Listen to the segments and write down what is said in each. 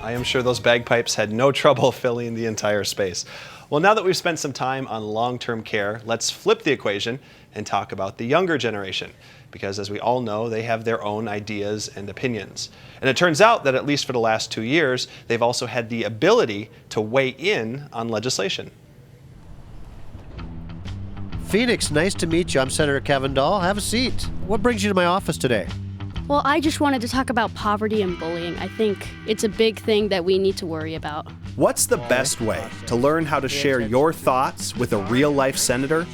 I am sure those bagpipes had no trouble filling the entire space. Well, now that we've spent some time on long-term care, let's flip the equation and talk about the younger generation. Because as we all know, they have their own ideas and opinions. And it turns out that at least for the last 2 years, they've also had the ability to weigh in on legislation. Phoenix, nice to meet you. I'm Senator Kevin Dahl. Have a seat. What brings you to my office today? Well, I just wanted to talk about poverty and bullying. I think it's a big thing that we need to worry about. What's the best way to learn how to share your thoughts with a real-life senator?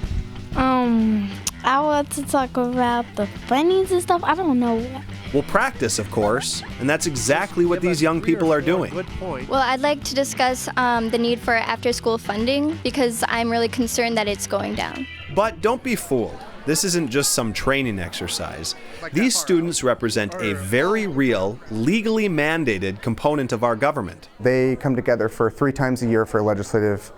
I want to talk about the funnies and stuff. I don't know. Well, practice, of course, and that's exactly what these young people are doing. Well, I'd like to discuss the need for after-school funding because I'm really concerned that it's going down. But don't be fooled. This isn't just some training exercise. These students represent a very real, legally mandated component of our government. They come together for 3 times a year for legislative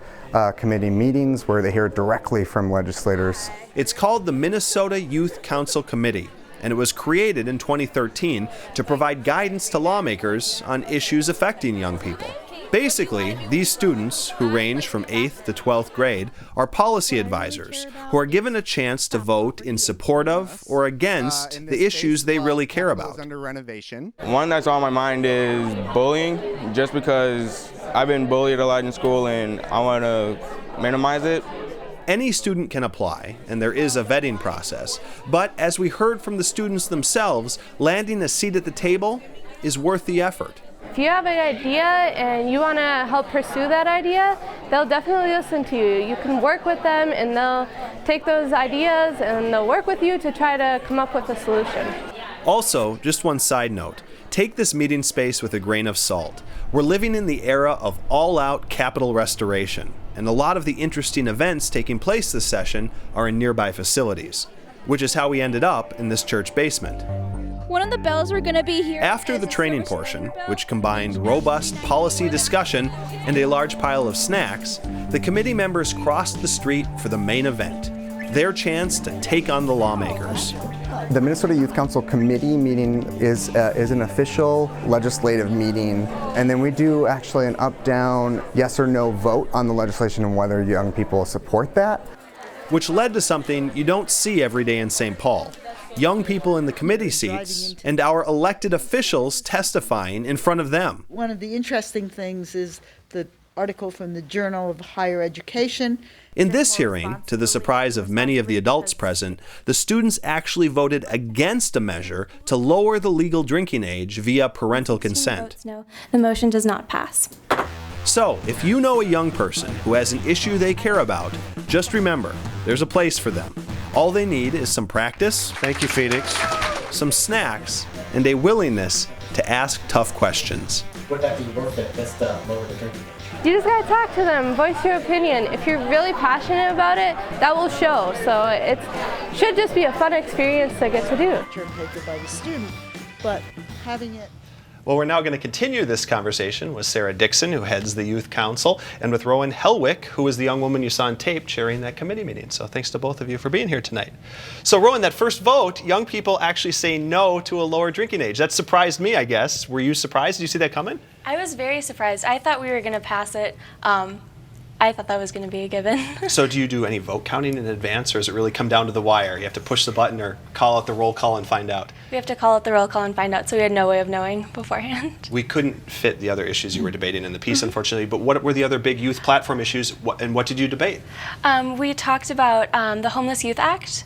committee meetings where they hear directly from legislators. It's called the Minnesota Youth Council Committee, and it was created in 2013 to provide guidance to lawmakers on issues affecting young people. Basically, these students, who range from 8th to 12th grade, are policy advisors who are given a chance to vote in support of or against the issues they really care about. One that's on my mind is bullying, just because I've been bullied a lot in school and I want to minimize it. Any student can apply, and there is a vetting process. But as we heard from the students themselves, landing a seat at the table is worth the effort. If you have an idea and you want to help pursue that idea, they'll definitely listen to you. You can work with them and they'll take those ideas and they'll work with you to try to come up with a solution. Also, just one side note, take this meeting space with a grain of salt. We're living in the era of all-out Capitol restoration, and a lot of the interesting events taking place this session are in nearby facilities, which is how we ended up in this church basement. One of the bells were going to be here. After the training portion, which combined robust policy discussion and a large pile of snacks, the committee members crossed the street for the main event, their chance to take on the lawmakers. The Minnesota Youth Council Committee meeting is an official legislative meeting, and then we do actually an up-down yes or no vote on the legislation and whether young people support that. Which led to something you don't see every day in St. Paul. Young people in the committee seats and our elected officials testifying in front of them. One of the interesting things is the article from the Journal of Higher Education. In this hearing, to the surprise of many of the adults present, the students actually voted against a measure to lower the legal drinking age via parental consent. No, the motion does not pass. So, if you know a young person who has an issue they care about, just remember, there's a place for them. All they need is some practice, thank you, Phoenix, some snacks, and a willingness to ask tough questions. Would that be worth it, just to lower the drinking age? You just got to talk to them, voice your opinion. If you're really passionate about it, that will show. So it should just be a fun experience to get to do. Term paper by the student, but having it. Well, we're now going to continue this conversation with Sarah Dixon, who heads the Youth Council, and with Rowan Helwick, who is the young woman you saw on tape chairing that committee meeting. So thanks to both of you for being here tonight. So Rowan, that first vote, young people actually say no to a lower drinking age. That surprised me, I guess. Were you surprised? Did you see that coming? I was very surprised. I thought we were going to pass it. I thought that was going to be a given. So do you do any vote counting in advance, or does it really come down to the wire? You have to push the button or call out the roll call and find out? We have to call out the roll call and find out, so we had no way of knowing beforehand. We couldn't fit the other issues you were debating in the piece, unfortunately, but what were the other big youth platform issues, and what did you debate? We talked about the Homeless Youth Act,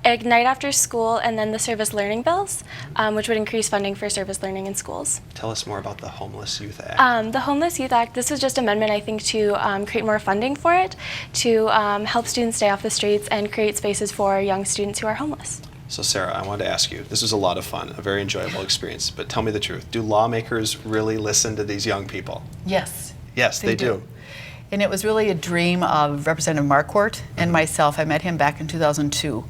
Ignite After School, and then the service learning bills, which would increase funding for service learning in schools. Tell us more about the Homeless Youth Act. The Homeless Youth Act, this was just an amendment, I think, to create more funding for it, to help students stay off the streets and create spaces for young students who are homeless. So Sarah, I wanted to ask you, this was a lot of fun, a very enjoyable experience, but tell me the truth. Do lawmakers really listen to these young people? Yes. Yes, they do. And it was really a dream of Representative Marquardt and myself. I met him back in 2002.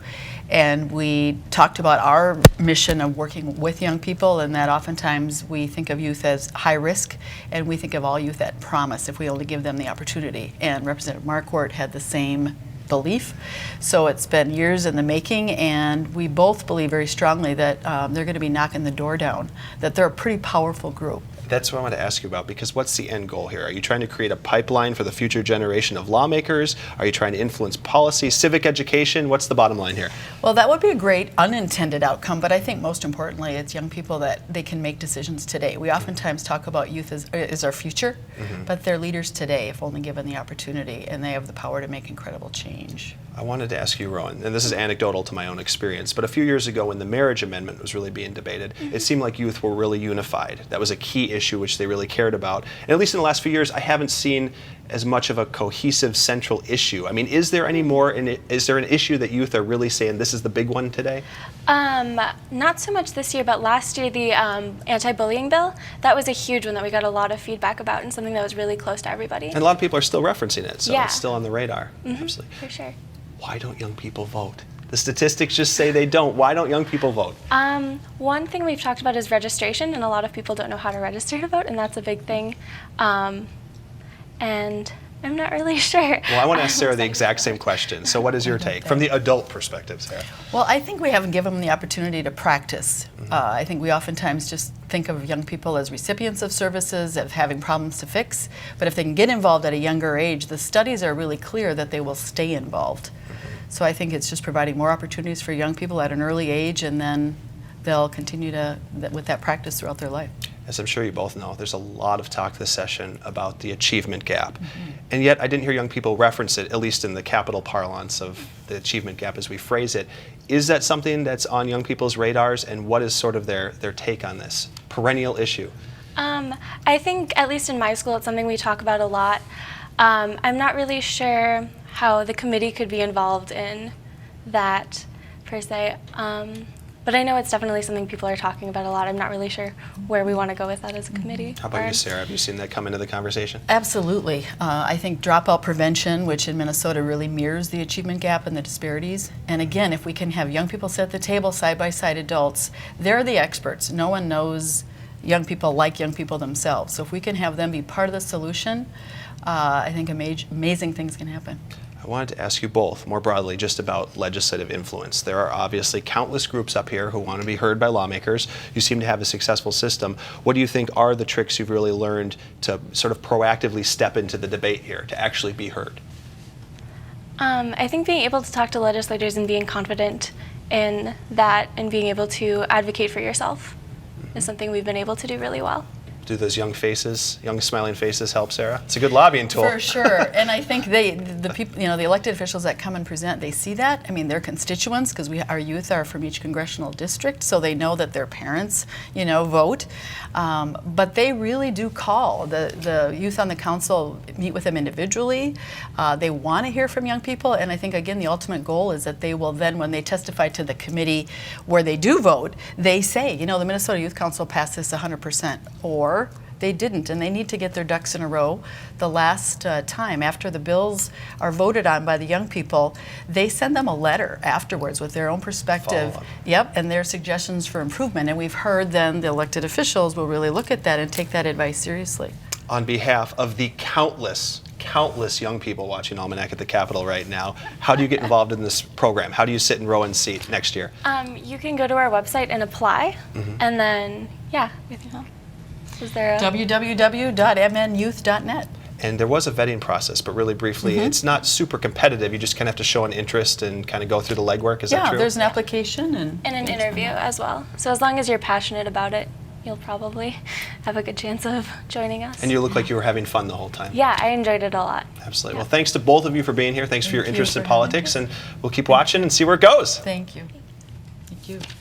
And we talked about our mission of working with young people, and that oftentimes we think of youth as high risk, and we think of all youth at promise if we only give them the opportunity. And Representative Marquardt had the same belief. So it's been years in the making, and we both believe very strongly that they're going to be knocking the door down, that they're a pretty powerful group. That's what I want to ask you about, because what's the end goal here? Are you trying to create a pipeline for the future generation of lawmakers? Are you trying to influence policy, civic education? What's the bottom line here? Well, that would be a great unintended outcome, but I think most importantly, it's young people that they can make decisions today. We oftentimes talk about youth as our future, but they're leaders today if only given the opportunity, and they have the power to make incredible change. I wanted to ask you, Rowan, and this is anecdotal to my own experience, but a few years ago when the marriage amendment was really being debated, it seemed like youth were really unified. That was a key issue which they really cared about. And at least in the last few years, I haven't seen as much of a cohesive central issue. I mean, is there any more, is there an issue that youth are really saying this is the big one today? Not so much this year, but last year the anti-bullying bill, that was a huge one that we got a lot of feedback about and something that was really close to everybody. And a lot of people are still referencing it, so Yeah. it's still on the radar. Absolutely. For sure. Why don't young people vote? The statistics just say they don't. Why don't young people vote? One thing we've talked about is registration, and a lot of people don't know how to register to vote, and that's a big thing. And I'm not really sure. Well, I want to ask Sarah the exact same question. So what is your take from the adult perspective, Sarah? Well, I think we haven't given them the opportunity to practice. I think we oftentimes just think of young people as recipients of services, of having problems to fix. But if they can get involved at a younger age, the studies are really clear that they will stay involved. So I think it's just providing more opportunities for young people at an early age, and then they'll continue with that practice throughout their life. As I'm sure you both know, there's a lot of talk this session about the achievement gap. And yet I didn't hear young people reference it, at least in the capital parlance of the achievement gap as we phrase it. Is that something that's on young people's radars, and what is sort of their take on this perennial issue? I think, at least in my school, it's something we talk about a lot. I'm not really sure how the committee could be involved in that, per se. But I know it's definitely something people are talking about a lot. I'm not really sure where we want to go with that as a committee. How about you, Sarah? Have you seen that come into the conversation? Absolutely. I think dropout prevention, which in Minnesota really mirrors the achievement gap and the disparities. And again, if we can have young people sit at the table side by side adults, they're the experts. No one knows young people like young people themselves. So if we can have them be part of the solution, I think amazing things can happen. I wanted to ask you both, more broadly, just about legislative influence. There are obviously countless groups up here who want to be heard by lawmakers. You seem to have a successful system. What do you think are the tricks you've really learned to sort of proactively step into the debate here, to actually be heard? I think being able to talk to legislators and being confident in that and being able to advocate for yourself is something we've been able to do really well. Do those young faces, young smiling faces help, Sarah? It's a good lobbying tool. For sure, and I think the people, the elected officials that come and present, they see that. I mean, their constituents, because our youth are from each congressional district, so they know that their parents, vote. But they really do call. The youth on the council meet with them individually. They want to hear from young people, and I think, again, the ultimate goal is that they will then, when they testify to the committee where they do vote, they say, the Minnesota Youth Council passed this 100%, or they didn't, and they need to get their ducks in a row. The last time, after the bills are voted on by the young people, they send them a letter afterwards with their own perspective. Yep, and their suggestions for improvement. And we've heard then the elected officials will really look at that and take that advice seriously. On behalf of the countless young people watching Almanac at the Capitol right now, how do you get involved in this program? How do you sit in Rowan's seat next year? You can go to our website and apply, and then, is there a www.mnyouth.net. And there was a vetting process, but really briefly, it's not super competitive. You just kind of have to show an interest and kind of go through the legwork. Is that true? Yeah, there's an application and an interview as well. So as long as you're passionate about it, you'll probably have a good chance of joining us. And you look like you were having fun the whole time. Yeah, I enjoyed it a lot. Absolutely. Well, thanks to both of you for being here. Thanks for your interest in politics, and we'll keep watching and see where it goes. Thank you. Thank you.